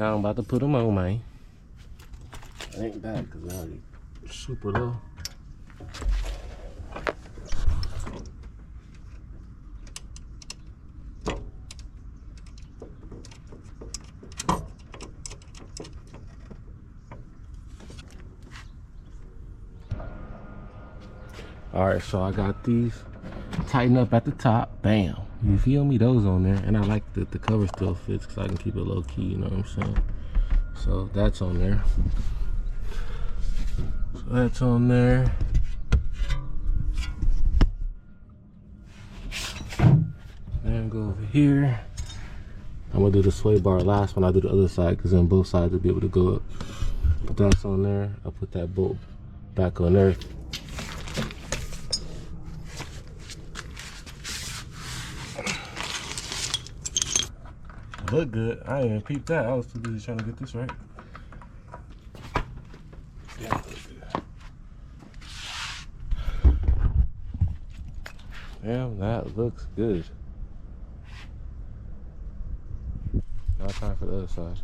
Now I'm about to put them on, man. It ain't bad because they're already super low. All right, so I got these tighten up at the top. Bam. You feel me? Those on there. And I like that the cover still fits because I can keep it low key, you know what I'm saying? So that's on there. So that's on there. Then go over here. I'm gonna do the sway bar last when I do the other side because then both sides will be able to go up. But that's on there. I'll put that bolt back on there. Look good. I didn't even peep that. I was too busy trying to get this right. Yeah, look good. Damn, that looks good. Now time for the other side.